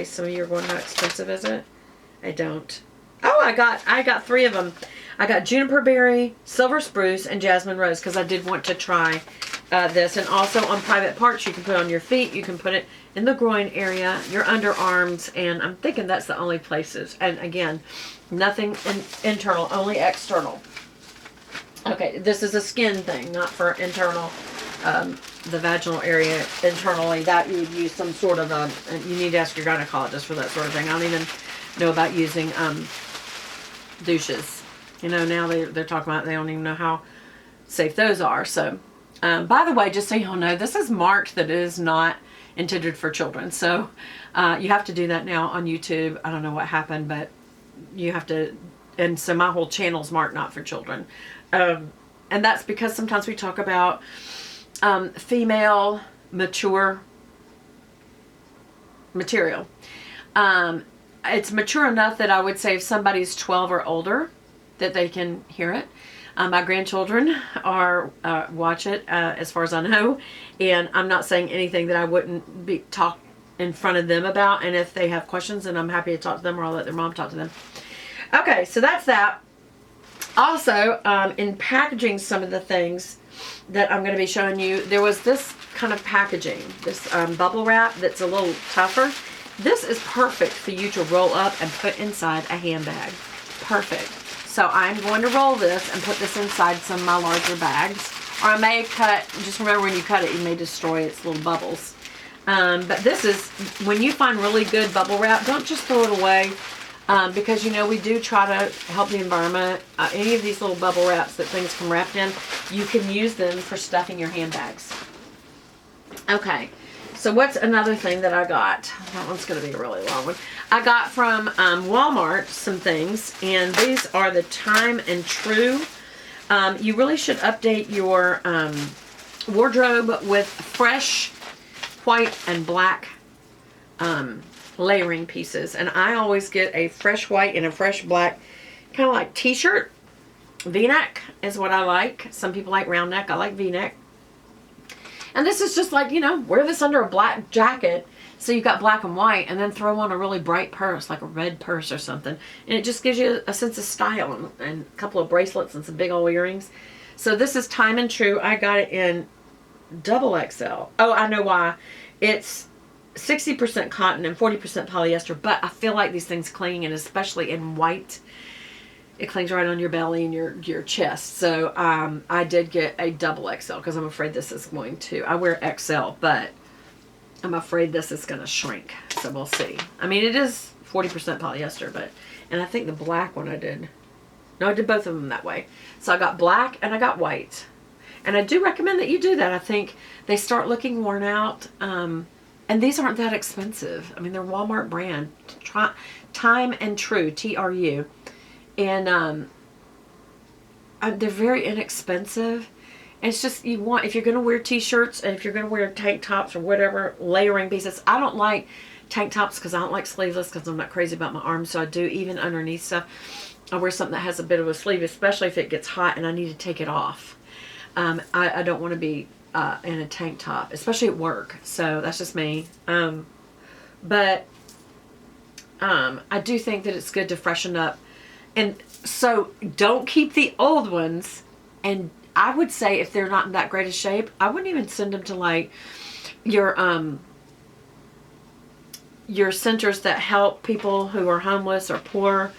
Some of you are going, how expensive is it? I don't. Oh, I got 3 of them. I got juniper berry, silver spruce, and jasmine rose because I did want to try this. And also on private parts, you can put it on your feet. You can put it in the groin area, your underarms, and I'm thinking that's the only places. And again, nothing internal, only external. Okay, this is a skin thing, not for internal. The vaginal area internally, that you would use some sort of you need to ask your gynecologist for that sort of thing. I don't even know about using douches. You know, now they're talking about, they don't even know how safe those are. So, by the way, just so y'all know, this is marked that it is not intended for children. So, you have to do that now on YouTube. I don't know what happened, but you have to, and so my whole channel's marked not for children. And that's because sometimes we talk about female mature material. It's mature enough that I would say if somebody's 12 or older, that they can hear it. My grandchildren watch it, as far as I know, and I'm not saying anything that I wouldn't be talk in front of them about. And if they have questions, then I'm happy to talk to them, or I'll let their mom talk to them. Okay, so that's that. Also, in packaging some of the things that I'm going to be showing you, there was this kind of packaging, this bubble wrap that's a little tougher. This is perfect for you to roll up and put inside a handbag. Perfect. So I'm going to roll this and put this inside some of my larger bags. Or I may cut, just remember when you cut it, you may destroy its little bubbles. But this is, when you find really good bubble wrap, don't just throw it away. Because, you know, we do try to help the environment. Any of these little bubble wraps that things come wrapped in, you can use them for stuffing your handbags. Okay, so what's another thing that I got? That one's going to be a really long one. I got from Walmart some things, and these are the Time And Tru. You really should update your wardrobe with fresh white and black layering pieces, and I always get a fresh white and a fresh black, kind of like t-shirt. V-neck is what I like. Some people like round neck. I like V-neck. And this is just like, you know, wear this under a black jacket, so you've got black and white, and then throw on a really bright purse, like a red purse or something, and it just gives you a sense of style, and a couple of bracelets and some big old earrings. So this is Time And Tru. I got it in double XL. Oh, I know why. It's 60% cotton and 40% polyester, but I feel like these things cling, and especially in white, it clings right on your belly and your chest. So I did get a double XL because I'm afraid this is going to, I wear XL, but I'm afraid this is going to shrink. So we'll see. I mean, it is 40% polyester, but, and I think the black one I did both of them that way. So I got black and I got white. And I do recommend that you do that. I think they start looking worn out. And these aren't that expensive. I mean, they're Walmart brand. Time And Tru, T-R-U. And they're very inexpensive. And it's just, you want, if you're going to wear t-shirts, and if you're going to wear tank tops or whatever, layering pieces. I don't like tank tops because I don't like sleeveless because I'm not crazy about my arms. So I do, even underneath stuff, I wear something that has a bit of a sleeve, especially if it gets hot and I need to take it off. I don't want to be in a tank top, especially at work. So that's just me. But I do think that it's good to freshen up. And so don't keep the old ones. And I would say if they're not in that great a shape, I wouldn't even send them to like your centers that help people who are homeless or poor,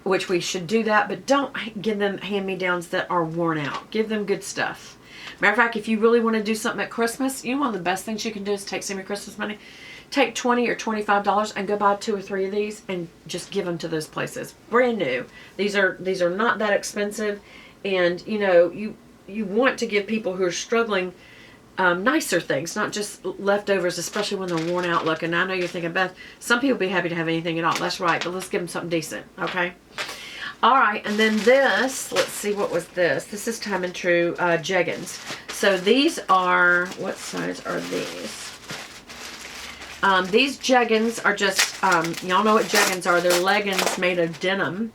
which we should do that, but don't give them hand-me-downs that are worn out. Give them good stuff. Matter of fact, if you really want to do something at Christmas, you know, one of the best things you can do is take some of your Christmas money, take $20 or $25 and go buy 2 or 3 of these and just give them to those places. Brand new. These are not that expensive, and you know, you want to give people who are struggling nicer things, not just leftovers, especially when they're worn out looking. I know you're thinking, Beth, some people be happy to have anything at all. That's right, but let's give them something decent, okay? All right, and then this, let's see, what was this? This is Time And Tru Jeggings. So these are, what size are these? These jeggings are just, y'all know what jeggings are. They're leggings made of denim.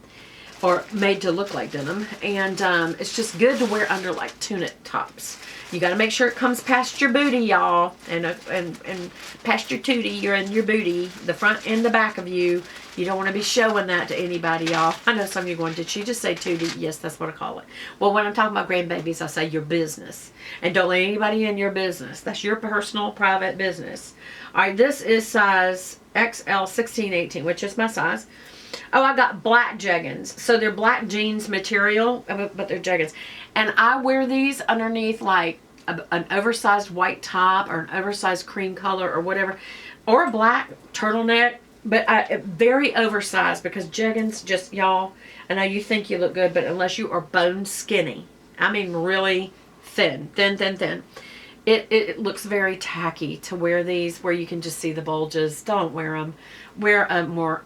or made to look like denim. And it's just good to wear under like tunic tops. You got to make sure it comes past your booty, y'all, and past your tootie. You're in your booty, the front and the back of you. You don't want to be showing that to anybody, y'all. I know some of you are going, did she just say tootie? Yes, that's what I call it. Well, when I'm talking about grandbabies, I say your business. And don't let anybody in your business. That's your personal, private business. All right, this is size XL 16-18, which is my size. Oh, I got black jeggings. So they're black jeans material, but they're jeggings. And I wear these underneath like an oversized white top or an oversized cream color or whatever. Or a black turtleneck. But very oversized because jeggings just, y'all, I know you think you look good, but unless you are bone skinny, I mean really thin. It looks very tacky to wear these where you can just see the bulges. Don't wear them. Wear a more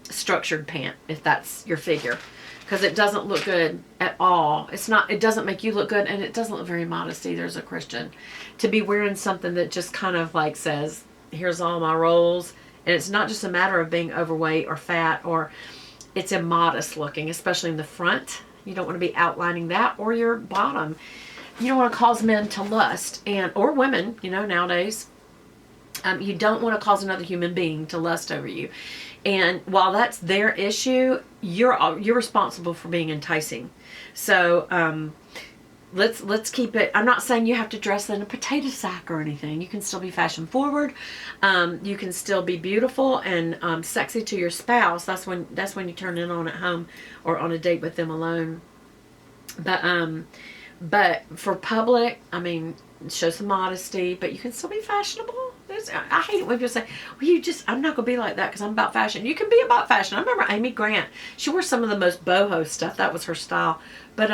structured pant if that's your figure, because it doesn't look good at all. It doesn't make you look good, and it doesn't look very modest either as a Christian to be wearing something that just kind of like says, here's all my rolls. And it's not just a matter of being overweight or fat, or it's immodest looking, especially in the front. You don't want to be outlining that, or your bottom. You don't want to cause men to lust, or women, nowadays. You don't want to cause another human being to lust over you. And while that's their issue, you're responsible for being enticing. So let's keep it. I'm not saying you have to dress in a potato sack or anything. You can still be fashion forward. You can still be beautiful and sexy to your spouse. That's when you turn it on at home or on a date with them alone. But for public, I mean, show some modesty, but you can still be fashionable. I hate it when people say, well, I'm not going to be like that because I'm about fashion. You can be about fashion. I remember Amy Grant. She wore some of the most boho stuff. That was her style. But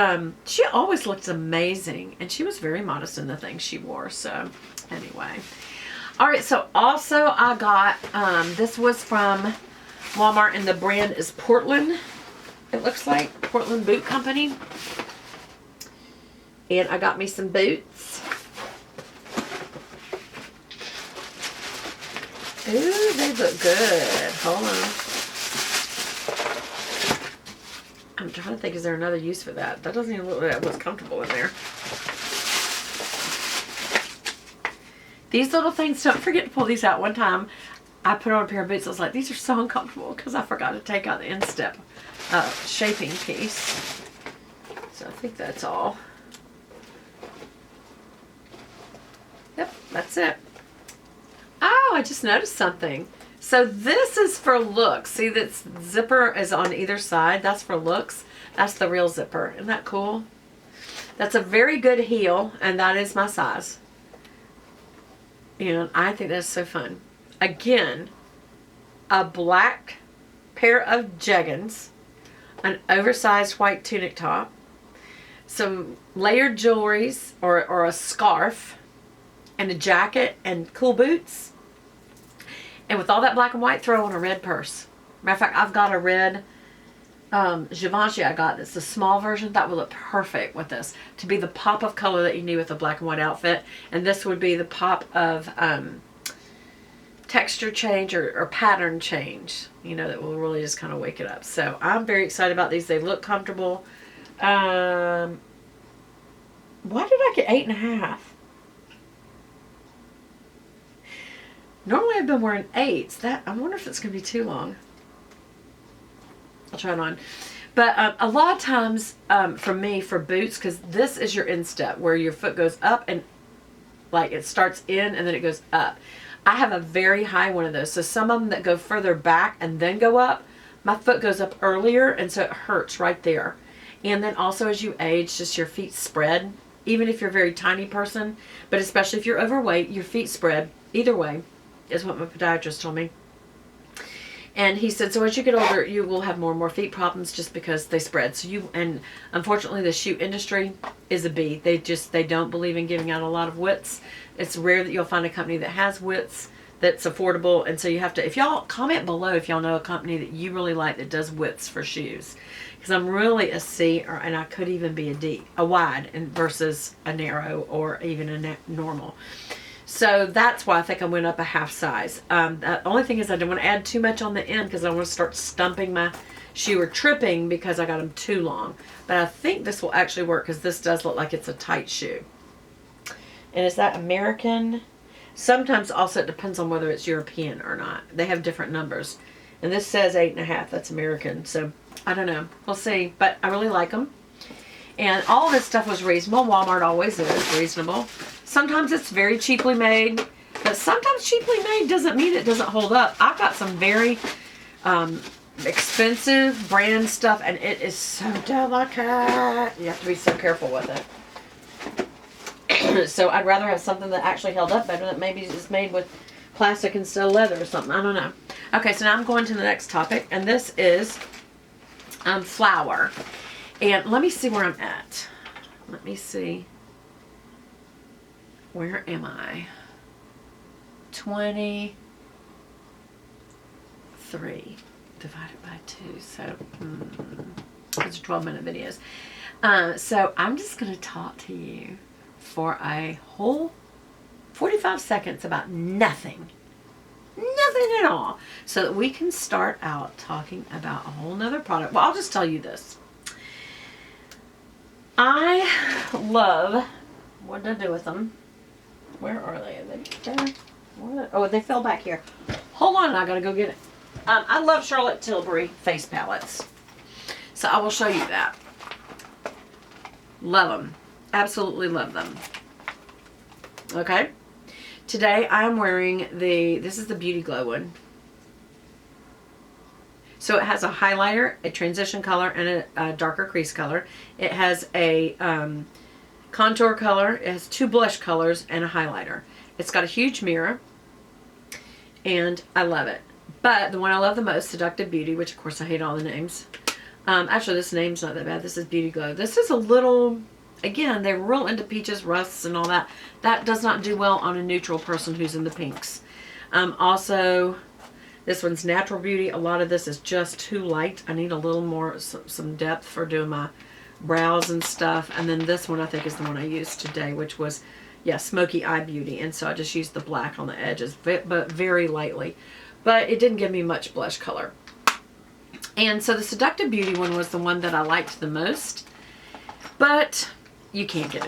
she always looked amazing, and she was very modest in the things she wore. So anyway. All right, so also I got, this was from Walmart, and the brand is Portland. It looks like Portland Boot Company. And I got me some boots. Ooh, they look good. Hold on. I'm trying to think, is there another use for that? That doesn't even look like what's comfortable in there. These little things, don't forget to pull these out. One time, I put on a pair of boots. I was like, these are so uncomfortable because I forgot to take out the instep shaping piece. So I think that's all. Yep, that's it. Oh, I just noticed something. So this is for looks. See, that zipper is on either side. That's for looks. That's the real zipper. Isn't that cool? That's a very good heel, and that is my size. And I think that's so fun. Again, a black pair of jeggings, an oversized white tunic top, some layered jewelries or a scarf, and a jacket and cool boots. And with all that black and white, throw on a red purse. Matter of fact, I've got a red Givenchy I got. It's the small version. That would look perfect with this. To be the pop of color that you need with a black and white outfit. And this would be the pop of texture change or pattern change. That will really just kind of wake it up. So I'm very excited about these. They look comfortable. Why did I get 8.5? Normally I've been wearing 8s. I wonder if it's going to be too long. I'll try it on. But a lot of times for me, for boots, because this is your instep where your foot goes up and like it starts in and then it goes up. I have a very high one of those. So some of them that go further back and then go up, my foot goes up earlier, and so it hurts right there. And then also as you age, just your feet spread. Even if you're a very tiny person, but especially if you're overweight, your feet spread. Either way. Is what my podiatrist told me. And he said, so as you get older, you will have more and more feet problems just because they spread. And unfortunately, the shoe industry is a bee. They don't believe in giving out a lot of widths. It's rare that you'll find a company that has widths that's affordable. And so you have to, if y'all comment below if y'all know a company that you really like that does widths for shoes. Because I'm really a C, and I could even be a D, a wide versus a narrow or even a normal. So that's why I think I went up a half size. The only thing is I don't want to add too much on the end because I want to start stumping my she were tripping because I got them too long. But I think this will actually work because this does look like it's a tight shoe. And is that American? Sometimes also it depends on whether it's European or not. They have different numbers. And this says 8.5. That's American. So I don't know. We'll see. But I really like them. And all of this stuff was reasonable. Walmart always is reasonable. Sometimes it's very cheaply made. But sometimes cheaply made doesn't mean it doesn't hold up. I've got some very expensive brand stuff. And it is so delicate. You have to be so careful with it. So I'd rather have something that actually held up better, that maybe is made with plastic instead of leather or something. I don't know. Okay, so now I'm going to the next topic, and this is flour. And let me see where I'm at. Let me see. Where am I? 23 divided by 2. So it's 12-minute videos. So I'm just going to talk to you for a whole 45 seconds about nothing. Nothing at all. So that we can start out talking about a whole nother product. Well, I'll just tell you this. I love, what did I do with them? Where are they? Are they there? Oh, they fell back here. Hold on, I gotta go get it. I love Charlotte Tilbury Face palettes. So I will show you that. Love them. Absolutely love them. Okay. Today I'm wearing this is the Beauty Glow one. So it has a highlighter, a transition color, and a darker crease color. It has a contour color. It has 2 blush colors and a highlighter. It's got a huge mirror. And I love it. But the one I love the most, Seductive Beauty, which of course I hate all the names. Actually, this name's not that bad. This is Beauty Glow. This is a little... Again, they're real into peaches, rusts, and all that. That does not do well on a neutral person who's in the pinks. Also, this one's Natural Beauty. A lot of this is just too light. I need a little more, some depth for doing my brows and stuff. And then this one, I think, is the one I used today, which was, yeah, Smoky Eye Beauty. And so I just used the black on the edges, but very lightly. But it didn't give me much blush color. And so the Seductive Beauty one was the one that I liked the most. But... you can't get